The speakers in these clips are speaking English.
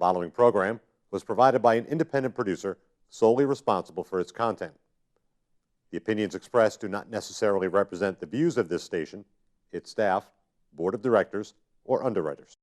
following program was provided by an independent producer solely responsible for its content. The opinions expressed do not necessarily represent the views of this station, its staff, board of directors, or underwriters.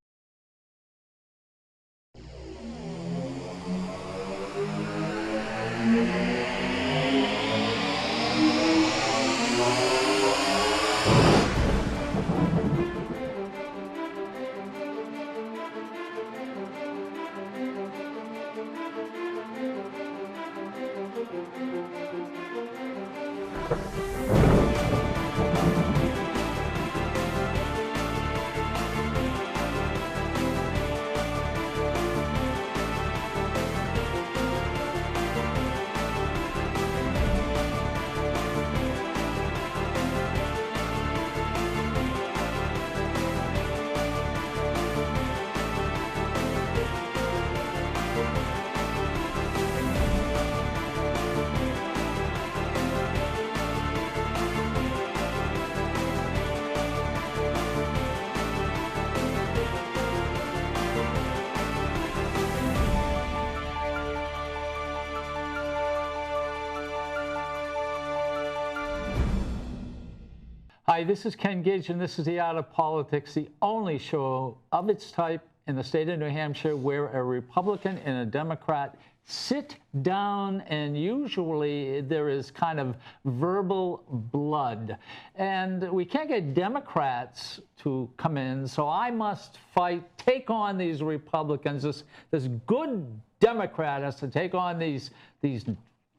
Hi, this is Ken Gage, and this is The Art of Politics, the only show of its type in the state of New Hampshire where a Republican and a Democrat sit down, and usually there is kind of verbal blood. And we can't get Democrats to come in, so I must fight, take on these Republicans. This good Democrat has to take on these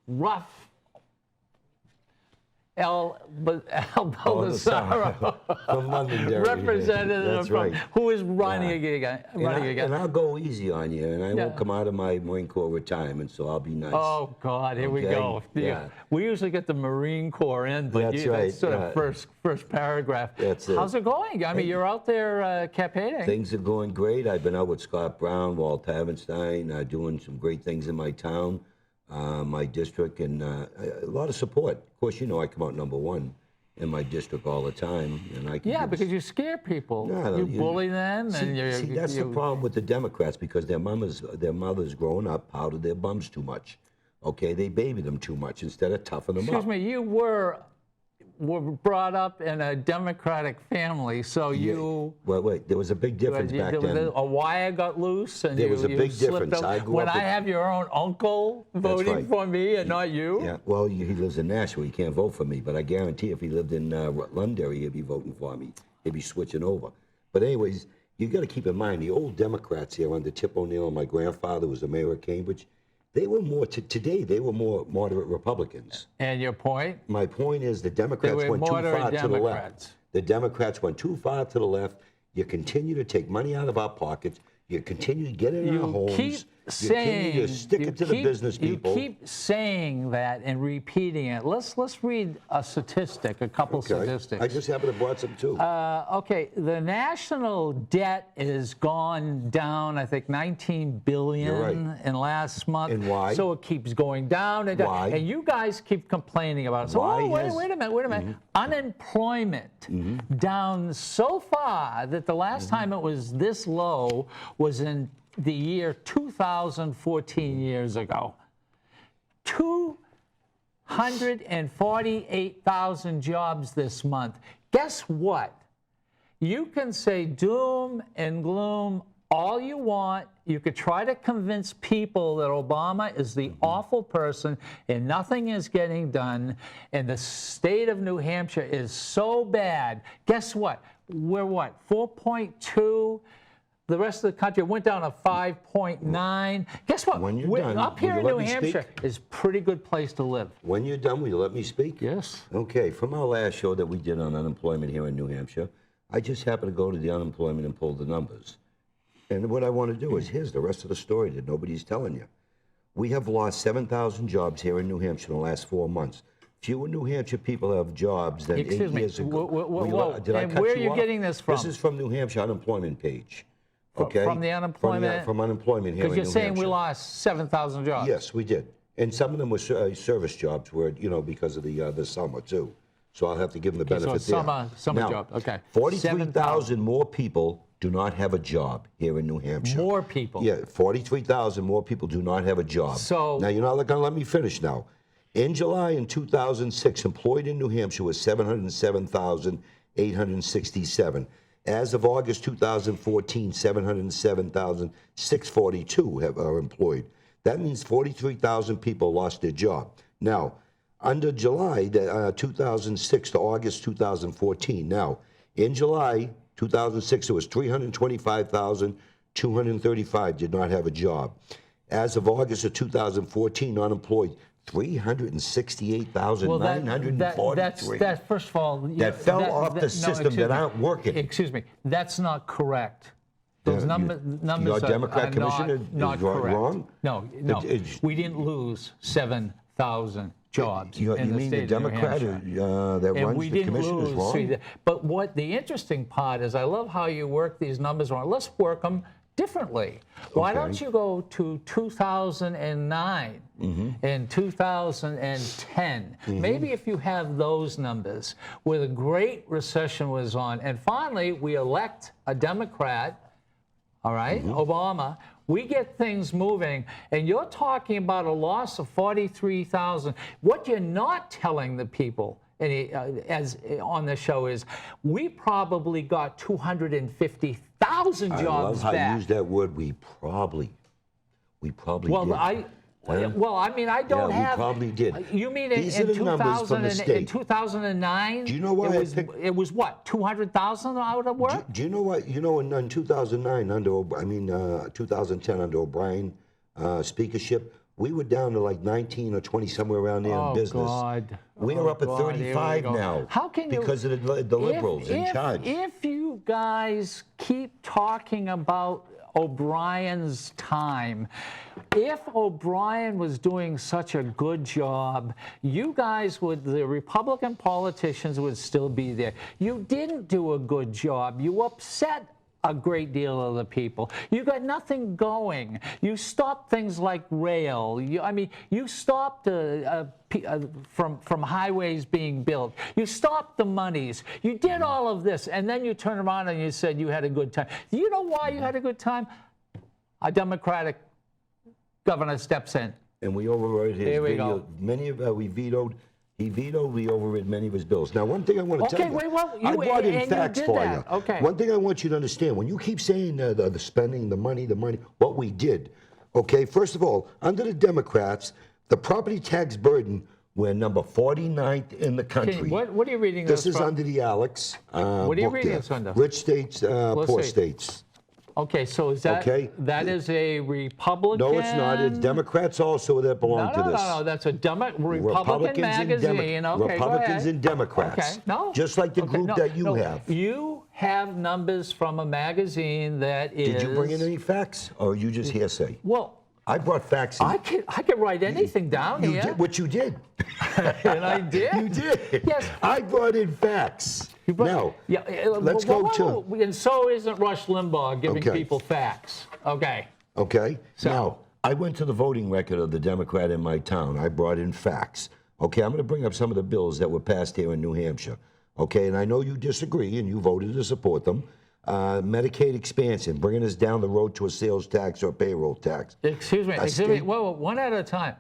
rough Baldessaro, representative who is running again. And I'll go easy on you, and I won't come out of my Marine Corps retirement, so I'll be nice. Oh, God, here we go. Yeah. We usually get the Marine Corps in, but that's sort of first paragraph. How's it going? I mean, you're out there campaigning. Things are going great. I've been out with Scott Brown, Walt Havenstein, doing some great things in my town. My district, and a lot of support. Of course, you know I come out #1 in my district all the time, and I can because you scare people. You bully them, see, and that's the problem with the Democrats, because their mothers growing up powdered their bums too much. Okay, they baby them too much instead of toughen them up. Excuse me, you were brought up in a Democratic family, so you... Well, wait, there was a big difference back then. A wire got loose, and there was a big difference. When I have your own uncle voting for me and not you? Yeah, well, he lives in Nashville. He can't vote for me, but I guarantee if he lived in Londonderry, he'd be voting for me. He'd be switching over. But anyways, you got to keep in mind, the old Democrats here under Tip O'Neill, my grandfather was the mayor of Cambridge, they were more, today, they were more moderate Republicans. And your point? My point is the Democrats went too far to the left. The Democrats went too far to the left. You continue to take money out of our pockets. You continue to get in our homes. You continue to stick it to the business people. You keep saying that and repeating it. Let's read a statistic, a couple statistics. I just happen to brought some too. Okay, the national debt is gone down, I think, $19 billion in last month. And why? So it keeps going down and down. Why? And you guys keep complaining about it. So wait a minute. Unemployment down so far that the last time it was this low was in the year 2014, years ago. 248,000 jobs this month. Guess what? You can say doom and gloom all you want. You could try to convince people that Obama is the awful person and nothing is getting done, and the state of New Hampshire is so bad. Guess what? We're what, 4.2? The rest of the country went down to 5.9. Guess what? When you're done, up here in New Hampshire is a pretty good place to live. When you're done, will you let me speak? Yes. Okay, from our last show that we did on unemployment here in New Hampshire, I just happened to go to the unemployment and pull the numbers. And what I want to do is, here's the rest of the story that nobody's telling you. We have lost 7,000 jobs here in New Hampshire in the last 4 months. Fewer New Hampshire people have jobs than 8 years ago. Did I cut you off? Where are you getting this from? This is from New Hampshire unemployment page. Okay. From the unemployment? From unemployment here in New Hampshire. Because you're saying we lost 7,000 jobs. Yes, we did. And some of them were service jobs, where, you know, because of the summer, too. So I'll have to give them the benefit there. Summer job, okay. 43,000 more people do not have a job here in New Hampshire. More people. Yeah, 43,000 more people do not have a job. So now you're not going to let me finish now. In July in 2006, employed in New Hampshire was 707,867. As of August 2014, 707,642 are employed. That means 43,000 people lost their job. Now, under July 2006 to August 2014. Now, in July 2006, it was 325,235 did not have a job. As of August of 2014, unemployed 368,943. That first of all, that fell off the system that aren't working. Excuse me, that's not correct. Those numbers your Democrat commissioner not is correct. wrong? No, we didn't lose 7,000 jobs You in the mean state the of New Democrat Hampshire. that And runs we the didn't commission is lose. wrong? But what the interesting part is, I love how you work these numbers around. Let's work them differently. Why don't you go to 2009 and 2010? Maybe if you have those numbers where the Great Recession was on, and finally we elect a Democrat, all right, Obama, we get things moving, and you're talking about a loss of 43,000. What you're not telling the people as on the show is we probably got 250,000 jobs I love how back. you use that word. We probably Well, did. Well, I mean, I don't have. We probably did. You mean These in are the numbers from the in state. 2009? Do you know why it was what, 200,000 out of work? Do you know what? You know, in 2009, 2010 under O'Brien speakership, we were down to like 19 or 20 somewhere around there in business. God. We are up at 35 now. How can you? Because of the liberals in charge. If you guys keep talking about O'Brien's time, if O'Brien was doing such a good job, you guys would, the Republican politicians would still be there. You didn't do a good job. You upset a great deal of the people. You got nothing going. You stopped things like rail. You stopped from highways being built. You stopped the monies. You did all of this, and then you turn around and you said you had a good time. Do you know why you had a good time? A Democratic governor steps in. And we overrode his Here we video. go. Many of we vetoed. He vetoed. We overrid many of his bills. Now, one thing I want to tell you. Okay, well, I brought in facts you did for that. you. Okay. One thing I want you to understand: when you keep saying the spending, the money, what we did. Okay, first of all, under the Democrats, the property tax burden, we're number 49th in the country. What are you reading? This is under the Alex. What are you book reading there. this under? Rich states, poor see. states. Okay, so is that that is a Republican? No, it's not. It's Democrats also that belong to this. No, that's a Republican magazine. Okay, Republicans go and Democrats. Okay, no. Just like the group that you have. You have numbers from a magazine that is. Did you bring in any facts, or you just hearsay? Well, I brought facts in. I can write anything down you here. Did what you did. And I did. You did. Yes. I brought in facts. Now, let's go to. And so isn't Rush Limbaugh giving Okay. people facts. Okay. Okay. So- Now, I went to the voting record of the Democrat in my town. I brought in facts. Okay, I'm going to bring up some of the bills that were passed here in New Hampshire. Okay, and I know you disagree and you voted to support them. Medicaid expansion, bringing us down the road to a sales tax or payroll tax. Excuse me. Whoa, one at a time.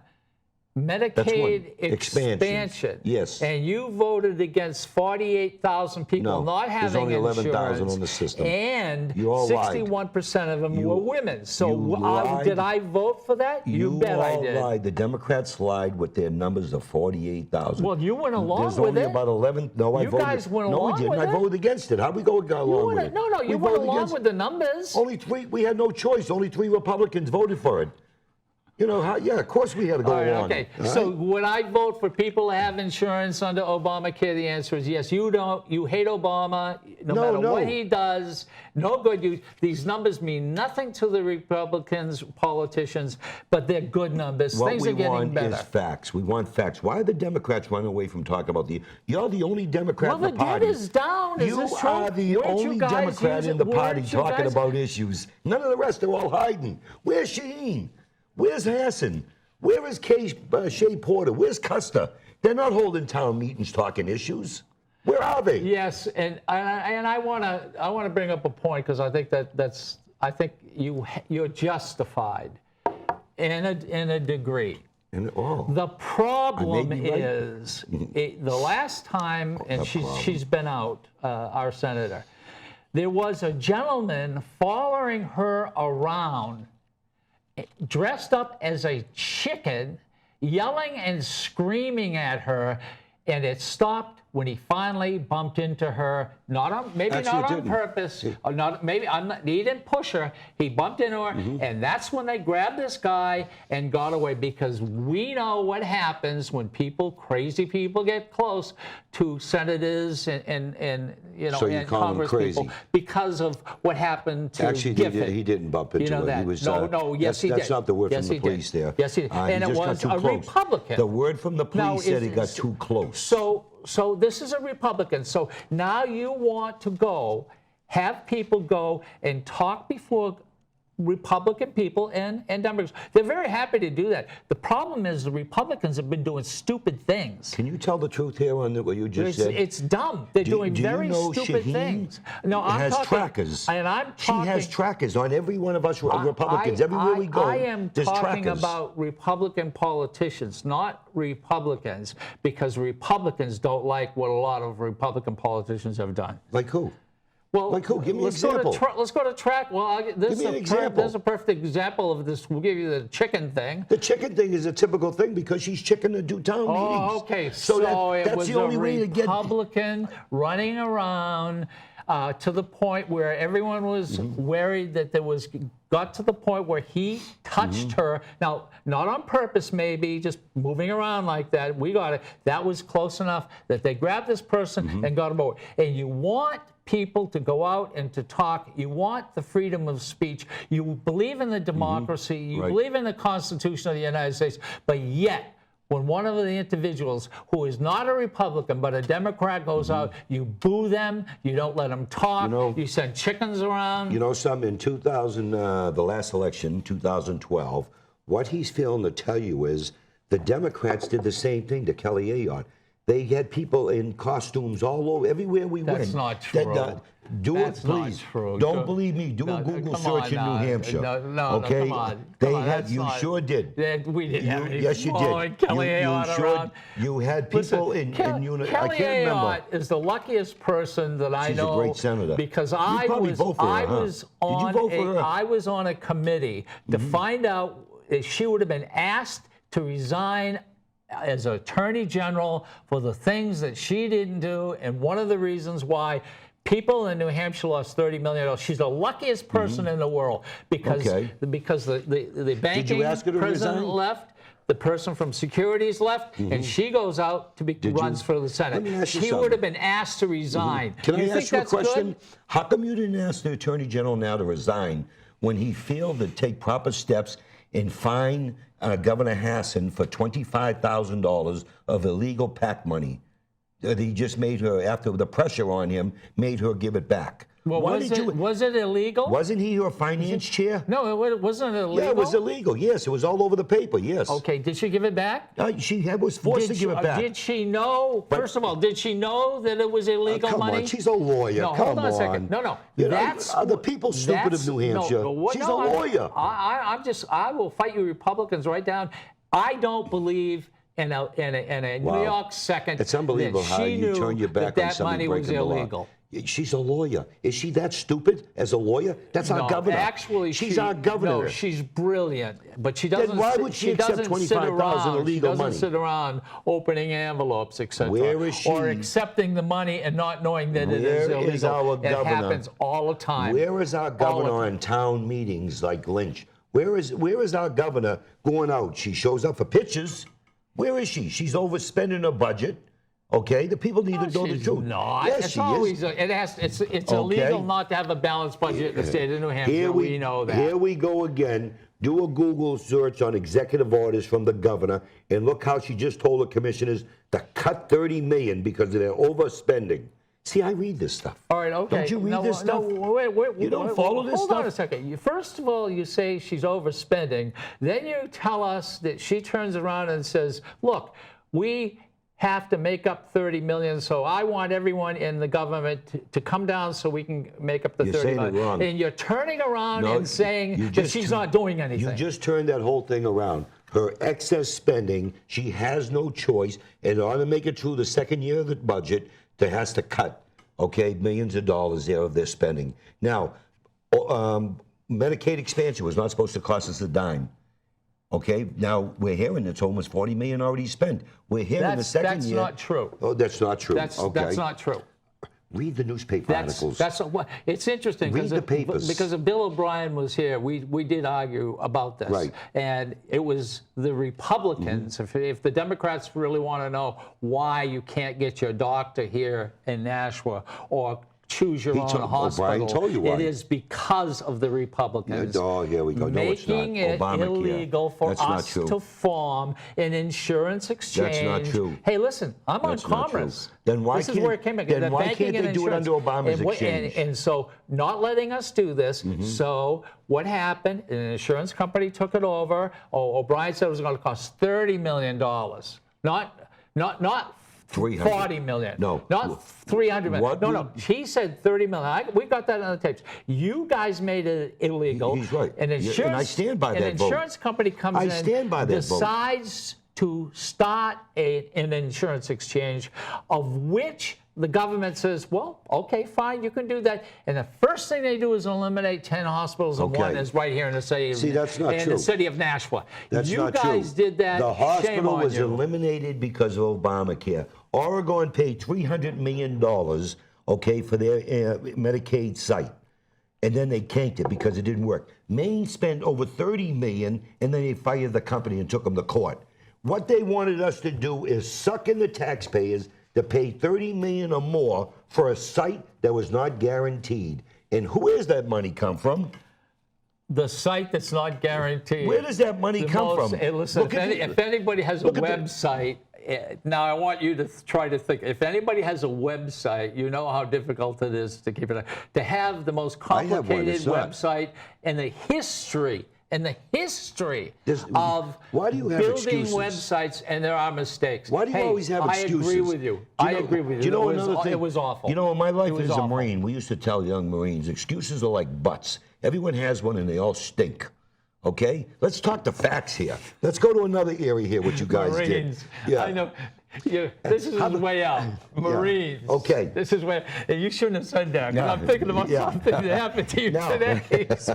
Medicaid expansion. Yes. And you voted against 48,000 people No, not there's having only 11,000 insurance. on the system. And You all lied. 61% of them were women. So you lied. did I vote for that? You bet I all did. lied. The Democrats lied with their numbers of 48,000. Well, you went along There's with only it. about 11. No, I You voted. guys went no, along we didn't. with I it. voted against it. How we go along with it? No, We you went voted along against with the numbers. Only three. We had no choice. Only 3 Republicans voted for it. You know how? Yeah, of course we had to go All right, along. okay. All So right? would I vote for people to have insurance under Obamacare? The answer is yes. You don't. You hate Obama. No matter what he does, no good. These numbers mean nothing to the Republicans, politicians, but they're good numbers. What Things we are getting want better. is facts. We want facts. Why are the Democrats running away from talking about the? You're the only Democrat Well, in the the party. debt is down. Is You this true? are the Weren't you only guys Democrat in the using- party weren't you talking guys- about issues. None of the rest are all hiding. Where's Shaheen? Where's Hassan? Where is Shea Porter? Where's Custer? They're not holding town meetings talking issues. Where are they? Yes, and I want to bring up a point because I think I think you're justified in a degree. The problem is the last time, and she's been out, our senator. There was a gentleman following her around, dressed up as a chicken, yelling and screaming at her, and it stopped when he finally bumped into her. Not on purpose. Or not maybe. He didn't push her. He bumped into her, and that's when they grabbed this guy and got away. Because we know what happens when crazy people, get close to senators and So you and call him Congress crazy. people because of what happened to Actually, Giffen. he didn't bump into her. He was, Yes, he did. That's not the word Yes, from he the police did. there. Yes, he did. And he it just was got too a close. Republican. The word from the police said he got too close. So this is a Republican. So now you want to have people go and talk before Republican people and Democrats. They're very happy to do that. The problem is the Republicans have been doing stupid things. Can you tell the truth here on what you just said? It's dumb. They're doing very you know stupid Shaheen things. No, I'm has talking, trackers. And I'm She talking. has trackers on every one of us Republicans. Everywhere we go, I am there's talking trackers. about Republican politicians, not Republicans, because Republicans don't like what a lot of Republican politicians have done. Like who? Well, Like who? Give me an let's go example. let's go to track. Well, Give me an example. There's a perfect example of this. We'll give you the chicken thing. The chicken thing is a typical thing because she's chicken to do town meetings. Oh, okay. So it that's was the only way to get. Republican running around to the point where everyone was worried that got to the point where he touched her. Now, not on purpose, maybe, just moving around like that. We got it. That was close enough that they grabbed this person and got him over. And you want people to go out and to talk. You want the freedom of speech. You believe in the democracy. You believe in the Constitution of the United States. But yet, when one of the individuals who is not a Republican but a Democrat goes out, you boo them. You don't let them talk. You send chickens around. You know something? In 2000, the last election, 2012, what he's failing to tell you is the Democrats did the same thing to Kelly Ayotte. They had people in costumes all over, everywhere we went. That's not true. Do That's it, please. not true. Don't believe me. Do a Google search in New Hampshire. No, okay? come on. They had. You sure did. We didn't have any. Yes, you did. Kelly Ayotte around. You had people in unit. I can't remember. Kelly Ayotte is the luckiest person that I know. She's a great senator. Because I was on a committee to find out if she would have been asked to resign as Attorney General for the things that she didn't do, and one of the reasons why people in New Hampshire lost $30 million. She's the luckiest person in the world because the banking president left, the person from securities left, and she goes out to runs for the Senate. She would have been asked to resign. Can I ask you a question? How come you didn't ask the Attorney General now to resign when he failed to take proper steps and fine Governor Hassan for $25,000 of illegal PAC money that he just made her, after the pressure on him, made her give it back? Well, was it illegal? Wasn't he your finance chair? No, it wasn't illegal. Yeah, it was illegal. Yes, it was all over the paper. Yes. Okay, did she give it back? She was forced to give it back. Did she know? First of all, did she know that it was illegal money? Come on, she's a lawyer. No, come hold on a second. No. Are the people stupid of New Hampshire? She's a lawyer. I will fight you Republicans right down. I don't believe in a New York second. It's unbelievable how you turn your back on somebody breaking the law. Illegal. She's a lawyer. Is she that stupid as a lawyer? That's our governor. Actually, she's our governor. No, she's brilliant, but she doesn't. Then why would she accept $25,000 illegal money? She doesn't sit around opening envelopes, etc. Where is she? Or accepting the money and not knowing that it is illegal. Where is our governor? It happens all the time. Where is our governor in town meetings like Lynch? Where is our governor going out? She shows up for pictures. Where is she? She's overspending her budget. Okay, the people need to know the truth. No, yes, she is. It's illegal not to have a balanced budget in the state of New Hampshire. We know that. Here we go again. Do a Google search on executive orders from the governor, and look how she just told the commissioners to cut $30 million because of their overspending. See, I read this stuff. All right, okay. Don't you read this stuff? Wait, you don't follow this stuff? Hold on a second. First of all, you say she's overspending. Then you tell us that she turns around and says, look, we have to make up 30 million. So I want everyone in the government to come down so we can make up the You're 30 saying it million. wrong. And you're turning around No, and saying you that just she's tur- not doing anything. You just turned that whole thing around. Her excess spending, she has no choice. In order to make it through the second year of the budget, there has to cut, okay, millions of dollars there of their spending. Now, Medicaid expansion was not supposed to cost us a dime. Okay, now we're hearing it's almost 40 million already spent. We're hearing the second year. That's not true. Oh, that's not true. That's not true. Read the newspaper articles. It's interesting Read the papers. because if Bill O'Brien was here, we did argue about this, Right. And it was the Republicans. If the Democrats really want to know why you can't get your doctor here in Nashua or choose your own hospital, O'Brien told you why. it is because of the Republicans. Oh, here we go. No, it's not. Making it Obamacare. illegal for That's not us true. to form an insurance exchange. That's not true. Hey, listen, I'm That's on not true. commerce. Then why this is can't- where it came in. then The why banking can't and they do it insurance. under Obama's And exchange? And so not letting us do this. So what happened? An insurance company took it over. O'Brien said it was going to cost $30 million. Not 300. 40 million. No. Not 300 million. What No. He said 30 million. We got that on the tapes. You guys made it illegal. He's right. An insurance, And I stand by that An vote. insurance company comes I in, stand by that vote. decides to start an insurance exchange, of which the government says, well, okay, fine, you can do that. And the first thing they do is eliminate 10 hospitals, and Okay. one is right here in the city. See, that's not in true. the city of Nashua. That's you not guys true. did that. The Shame hospital on was you. eliminated because of Obamacare. Oregon paid $300 million, okay, for their Medicaid site. And then they canked it because it didn't work. Maine spent over $30 million, and then they fired the company and took them to court. What they wanted us to do is suck in the taxpayers to pay $30 million or more for a site that was not guaranteed. And where does that money come from? The site that's not guaranteed. Where does that money come from? Listen, Look at if anybody has a look at the- website, now I want you to try to think. If anybody has a website, you know how difficult it is to keep it. To have the most I have one, complicated it's not. website in the history. There's- Of why do you have building excuses? websites, and there are mistakes. Why do you always have excuses? I agree with you. I agree with you. Do you know it was, another thing? It was awful. You know, in my life It was as a awful. Marine, we used to tell young Marines, excuses are like butts. Everyone has one and they all stink. Okay? Let's talk the facts here. Let's go to another area here, what you guys Marines. did. Yeah. I know. This is way out. Marines. Okay. This is way. And you shouldn't have said that. 'Cause No. I'm thinking about Yeah. something that happened to you No. today. So.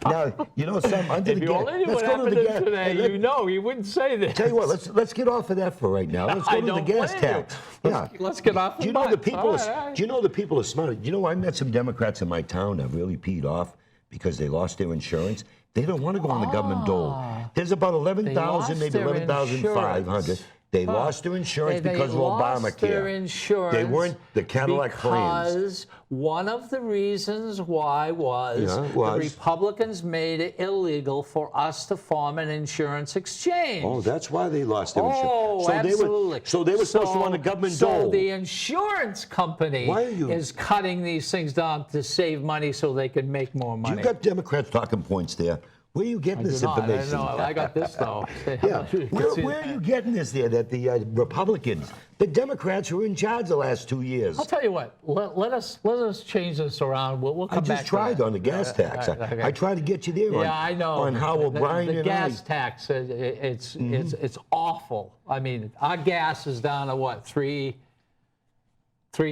Now, you know something? Under If the you gas- only knew let's what go to happened the to gas- him today, hey, you know he wouldn't say this. Tell you what, let's get off of that for right now. Let's go I to the don't gas blame you. tax. Yeah. Let's get off Do you the know the butts. people? All right. Do you know the people are smart? You know, I met some Democrats in my town that really peed off because they lost their insurance. They don't want to go on the government dole. There's about 11,000, maybe their 11,500. insurance. They lost their insurance They because of lost Obamacare. their insurance They weren't the Cadillac plans. because one of the reasons why was Yeah, it the was. Republicans made it illegal for us to form an insurance exchange. Oh, that's why they lost their insurance. Oh, so absolutely. They were supposed to want a government so dole. the insurance company Why are you- is cutting these things down to save money so they can make more money. You got Democrats talking points there. Where are you getting this information? I got this though. Yeah, where are you getting this there? That the Republicans, the Democrats were in charge the last 2 years. I'll tell you what. Let us change this around. We'll I come back. just tried to that. on the gas tax. Okay. I tried to get you there on, Yeah, I know. on how O'Brien the and gas tax. It's awful. I mean, our gas is down to what, three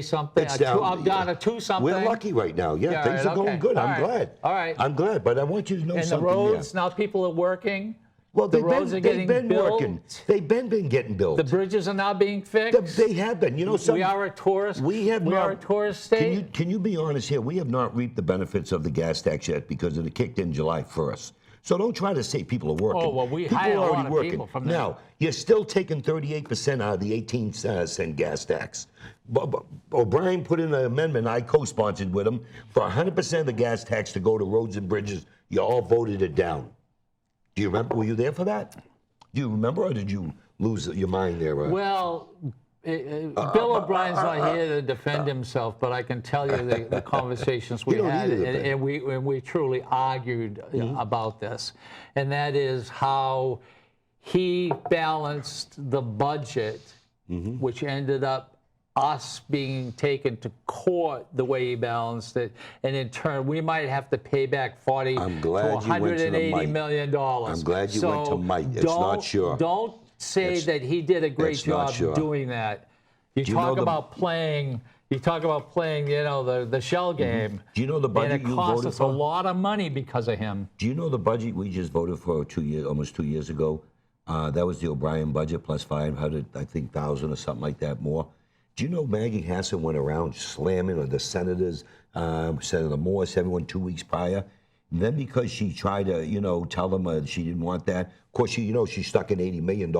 something? It's down, I'm down to 2 something. We're lucky right now. Yeah, Yeah, things right, are going okay. good. All I'm right. glad. All right. I'm glad, but I want you to know And the something. roads, now people are working. Well, the they've roads are been, getting they've been built. working. They've been getting built. The bridges are now being fixed. They have been. You know something? We are a tourist. We have we not. are a tourist state. Can you be honest here? We have not reaped the benefits of the gas tax yet because it kicked in July 1st. So don't try to say people are working. Oh, well, we people hired are a lot already of working. people from there. Now, you're still taking 38% out of the 18-cent gas tax. O'Brien put in an amendment I co-sponsored with him for 100% of the gas tax to go to roads and bridges. You all voted it down. Do you remember? Were you there for that? Do you remember, or did you lose your mind there? Well, Bill O'Brien's not here to defend himself, but I can tell you the conversations we You don't had, need to defend. and we truly argued about this, and that is how he balanced the budget which ended up us being taken to court the way he balanced it, and in turn we might have to pay back 40 I'm to glad you went to the 180 might. million dollars. I'm glad you went to might. It's don't, not sure. Don't say that he did a great it's not job sure. doing that. You Do you know talk the- about playing. You talk about playing, you know, the shell game. Do you know the budget and it you cost voted us for? a lot of money because of him. Do you know the budget we just voted for almost 2 years ago? That was the O'Brien budget plus 500, I think, thousand or something like that more. Do you know Maggie Hassan went around slamming the senators, Senator Morse, everyone 2 weeks prior? And then because she tried to, you know, tell them she didn't want that. Of course, she stuck in $80 million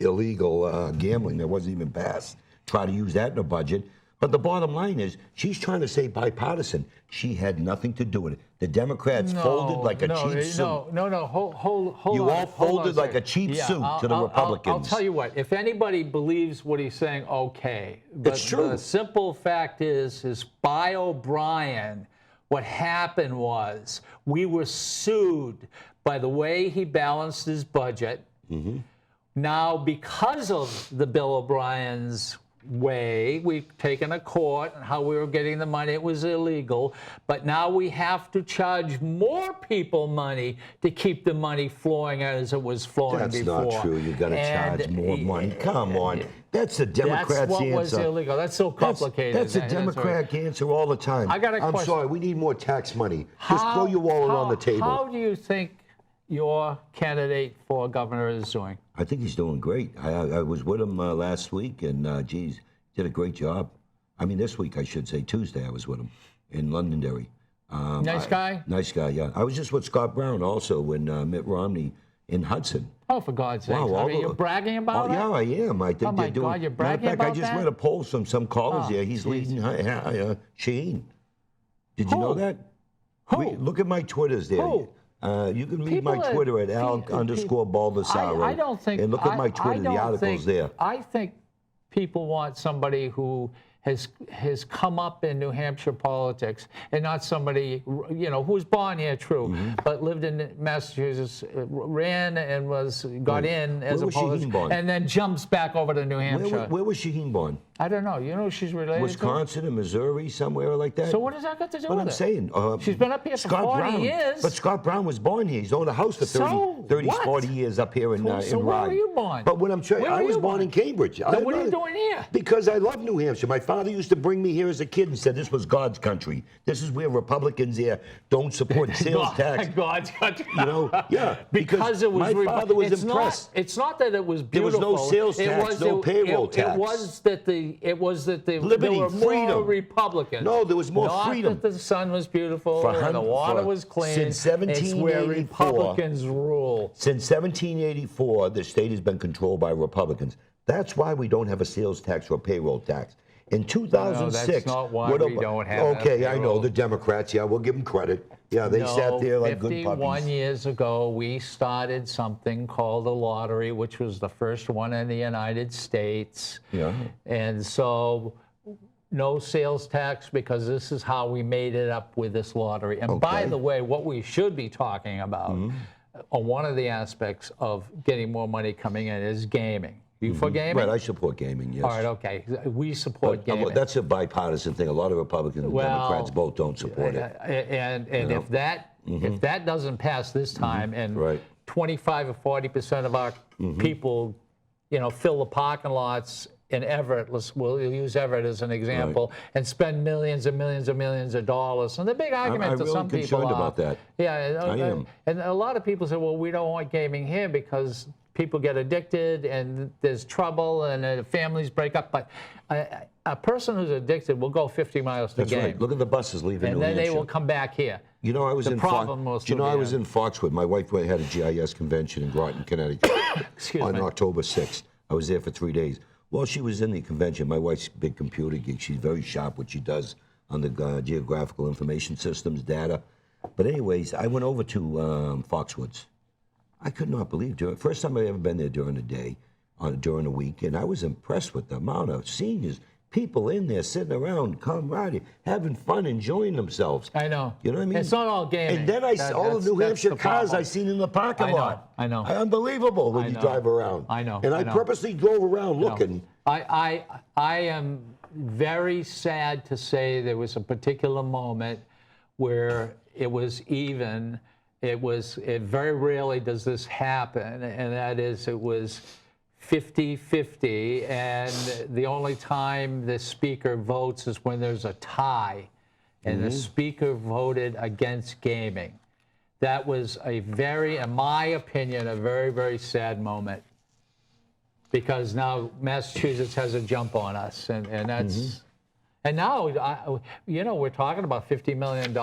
illegal gambling that wasn't even passed. Try to use that in the budget. But the bottom line is, she's trying to say bipartisan. She had nothing to do with it. The Democrats folded like a cheap suit. No, hold You on. all folded like a cheap suit to the Republicans. I'll tell you what, if anybody believes what he's saying, okay. But It's true. The simple fact is by O'Brien, what happened was we were sued by the way he balanced his budget. Now, because of the Bill O'Brien's way, we've taken a court and how we were getting the money, it was illegal, but now we have to charge more people money to keep the money flowing as it was flowing That's before. not true. You got to And charge more money. Come on. That's the Democrats' that's what answer. was illegal. That's so complicated. That's a Democrat answer all the time. I got a I'm question. sorry. We need more tax money. Just throw your wallet on the table. How do you think your candidate for governor is doing? I think he's doing great. I was with him last week, and geez, did a great job. I mean, this week, I should say, Tuesday, I was with him in Londonderry. Nice guy? Nice guy, yeah. I was just with Scott Brown also when Mitt Romney in Hudson. Oh, for God's sake. Wow, You're bragging about Oh, it? yeah, I am. I think Oh, my they're doing. God, you're Matter of bragging fact, I about just that? read a poll from some callers Oh, there. He's jeez. leading Sheen. Did you Who? know that? Who? Look at my Twitters there. Who? You can read my People Twitter at pe- Al_Baldessaro. I don't think. And look at my I Twitter, the don't article's think- there. I think people want somebody who has come up in New Hampshire politics and not somebody, you know, who was born here, true, Mm-hmm. but lived in Massachusetts, ran and got in as Where a was Shaheen politician, born? and then jumps back over to New Hampshire. Where was Shaheen born? I don't know. You know who she's related Wisconsin and Missouri, somewhere like that? to? So what does that got to do What with I'm it? saying. She's been up here for Scott 40 Brown, years. But Scott Brown was born here. He's owned a house for 30, So 30 what? 40 years up here in So in where Rye. were you born? But what I'm saying, Where I were was you born in Cambridge. Then what are you doing here? Because I love New Hampshire. My father used to bring me here as a kid and said this was God's country. This is where Republicans here don't support sales tax. God's country. You know, yeah. because it was my father was it's impressed. It's not that it was There was beautiful. no sales tax, no payroll tax. It was that there Liberty, were more freedom. Republicans. No, there was more not freedom. That the sun was beautiful For and the water was clean. since It's where 1784. Republicans rule. Since 1784, the state has been controlled by Republicans. That's why we don't have a sales tax or a payroll tax. In 2006, that's not why what we about- don't have a Okay, I know payroll. the Democrats. Yeah, we'll give them credit. Yeah, they sat there like good 51 puppies. years ago, we started something called the lottery, which was the first one in the United States. Yeah. And so no sales tax because this is how we made it up with this lottery. And by Okay. the way, what we should be talking about, one of the aspects of getting more money coming in is gaming. You for gaming? Right, I support gaming, yes. All right, okay. We support gaming. That's a bipartisan thing. A lot of Republicans and Democrats both don't support it. And if that doesn't pass this time, and Right. 25 or 40% of our people, you know, fill the parking lots in Everett. We'll use Everett as an example, and spend millions and millions and millions of dollars. And the big argument I'm to really some people concerned about that. Yeah, I am. And a lot of people say, well, we don't want gaming here because people get addicted and there's trouble and families break up. But a person who's addicted will go 50 miles to That's game. right. Look at the buses leaving And New then Hampshire. they will come back here. You know, I was The in problem will Do you know still I be was there. in Foxwood. My wife had a GIS convention in Groton, Connecticut Excuse on me. October 6th. I was there for 3 days. While she was in the convention, my wife's a big computer geek. She's very sharp what she does on the geographical information systems, data. But anyways, I went over to Foxwoods. I could not believe it. First time I ever been there during the day, during the week, and I was impressed with the amount of seniors, People in there sitting around, camaraderie, having fun, enjoying themselves. I know. You know what I mean? It's not all gaming. And then all the New Hampshire the cars problem. I seen in the parking lot. I know. Unbelievable when I you know. drive around. I know. And I I know. purposely drove around looking. I am very sad to say there was a particular moment where it was even. It very rarely does this happen, and that is it was 50-50, and the only time the speaker votes is when there's a tie, and the speaker voted against gaming. That was a very, in my opinion, a very, very sad moment, because now Massachusetts has a jump on us, and that's, and now, we're talking about $50 million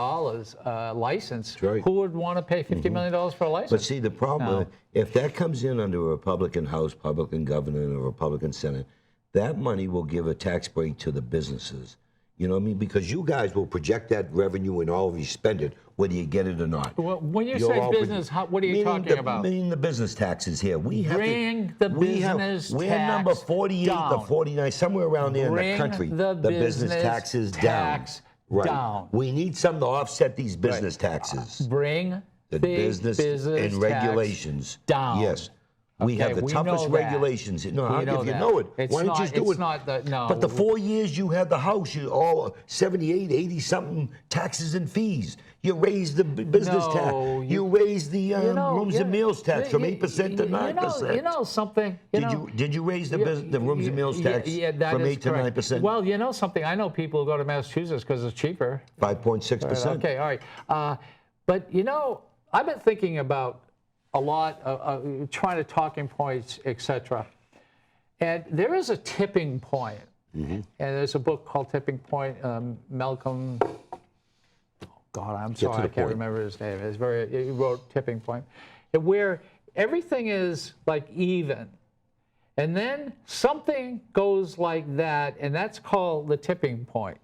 license. That's right. Who would want to pay $50 million for a license? But see, the problem, No. if that comes in under a Republican House, Republican governor, and a Republican Senate, that money will give a tax break to the businesses. You know what I mean? Because you guys will project that revenue and all of you spend it, whether you get it or not. Well, when you You'll say all business, what are you talking about? Meaning the business taxes here. We have Bring the business We're tax number 48 down. to 49, somewhere around there in Bring the country. the business business taxes tax down. down. We need something to offset these business taxes. Bring The big business and tax regulations. down. Yes. We Okay, have the we toughest know that. regulations. No, We know if you that. know it, It's why don't not- you just do it's it? not the- no. But the 4 years you had the house, you all 78, 80 something taxes and fees. You raised the business No, tax. You raised the rooms and meals tax from 8% to 9%. You know something. Did you raise the rooms and meals tax that from is 8 to correct. 9%? Well, you know something. I know people who go to Massachusetts because it's cheaper. 5.6%. Okay, all right. But I've been thinking about a lot, trying to talking points, etc. And there is a tipping point. And there's a book called Tipping Point. Malcolm, God, I'm sorry, I can't remember his name. He wrote Tipping Point, where everything is like even. And then something goes like that, and that's called the tipping point.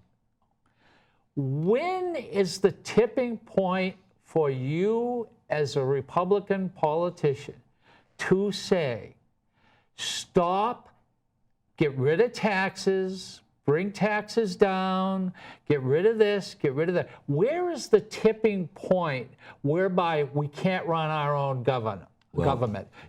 When is the tipping point for you as a Republican politician to say, stop, get rid of taxes, bring taxes down, get rid of this, get rid of that? Where is the tipping point whereby we can't run our own government?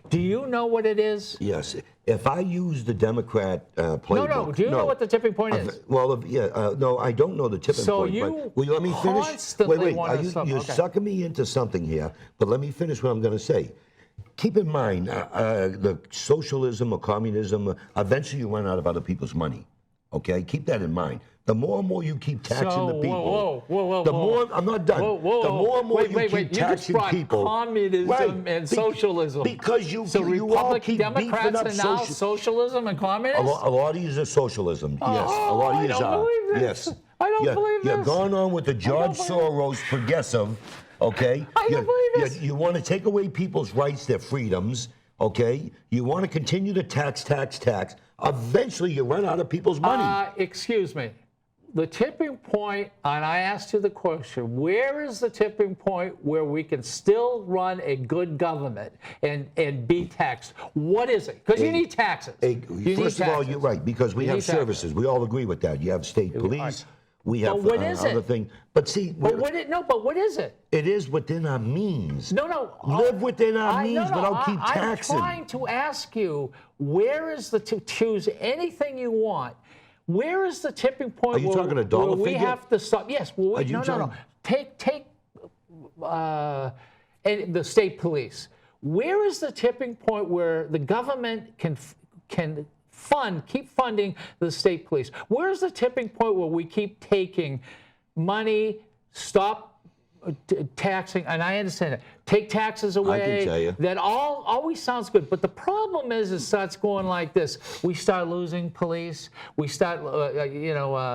Do you know what it is? Yes. If I use the Democrat playbook... No. Do you know what the tipping point is? Well, no, I don't know the tipping point. You will you let me finish? constantly Wait. You're okay. sucking me into something here, but let me finish what I'm going to say. Keep in mind, the socialism or communism, eventually you run out of other people's money. Okay? Keep that in mind. The more and more you keep taxing the people, the more I'm not done. The more and more you keep taxing people. Communism and socialism. Because you all keep Democrats beefing up are now socialism and communism. A lot of these are socialism. Yes, a lot of these are. I don't believe this. Yes, I don't believe this. You're going on with the George Soros progressive. Okay, I don't believe this. You want to take away people's rights, their freedoms. Okay, you want to continue to tax. Eventually, you run out of people's money. Excuse me. The tipping point, and I asked you the question, where is the tipping point where we can still run a good government and be taxed? What is it? Because you need taxes. First of all, you're right, because we have services. We all agree with that. You have state police. We have other things. But see, but what is it? It is within our means. No. Live within our means, but don't keep taxing. I'm trying to ask you, where is to choose anything you want? Where is the tipping point? Are you talking a dollar where we figure? have to stop? Yes. Well, no. Take the state police. Where is the tipping point where the government can keep funding the state police? Where is the tipping point where we keep taking money, stop taxing, and I understand it. Take taxes away. I can tell you. That always sounds good. But the problem is, it starts going like this. We start losing police. We start,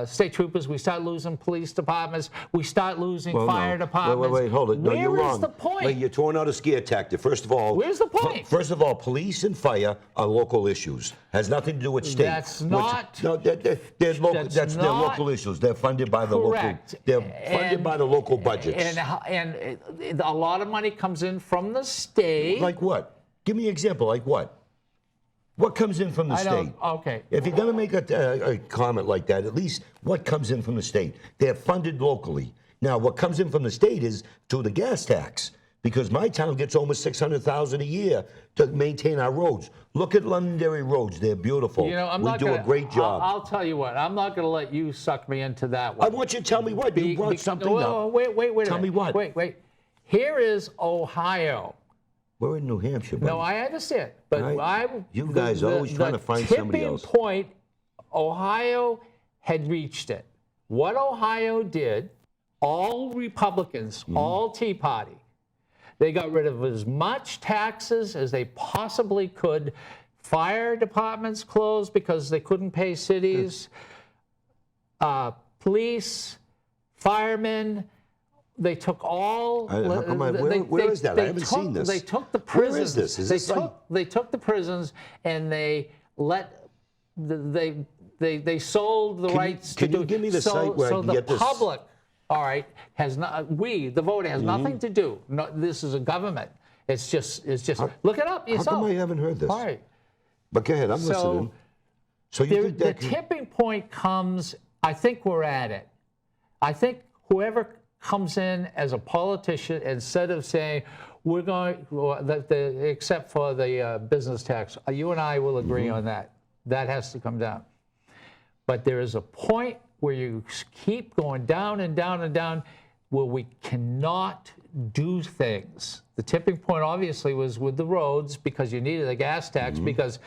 state troopers. We start losing police departments. We start losing fire departments. Wait, hold it. No, you're wrong. Where is the point? Wait, you're throwing out a scare tactic. First of all, where's the point? First of all, police and fire are local issues. Has nothing to do with state. That's not. No, they're local. That's their local issues. They're funded by the correct. local. They're funded by the local budgets. And a lot of money comes in from the state. Like what? Give me an example. Like what? What comes in from the I state? don't, okay. If you're going to make a comment like that, at least what comes in from the state? They're funded locally. Now, what comes in from the state is through the gas tax, because my town gets almost $600,000 a year to maintain our roads. Look at Londonderry roads; they're beautiful. You know, I'm we not do gonna, a great job. I'll tell you what. I'm not going to let you suck me into that one. I want you to tell me what you brought something up. Wait. Tell me what. Wait. Here is Ohio. We're in New Hampshire, buddy. No, I understand, but You guys are always trying to find somebody else. The tipping point, Ohio had reached it. What Ohio did, all Republicans, all Tea Party, they got rid of as much taxes as they possibly could. Fire departments closed because they couldn't pay cities. Police, firemen. They took all. Where is that? I haven't seen this. They took the prisons. Where is this? Is this they took the prisons and they let they sold the rights to do. Can you give me the site where I can get this? So the public, all right, has not. The voter has nothing to do. No, this is a government. It's just. Look it up yourself. How come I haven't heard this? All right. But go ahead. I'm listening. So you think that the tipping point comes. I think we're at it. I think whoever comes in as a politician, instead of saying we're going, except for the business tax, you and I will agree on that. That has to come down. But there is a point where you keep going down and down and down, where we cannot do things. The tipping point obviously was with the roads, because you needed a gas tax, because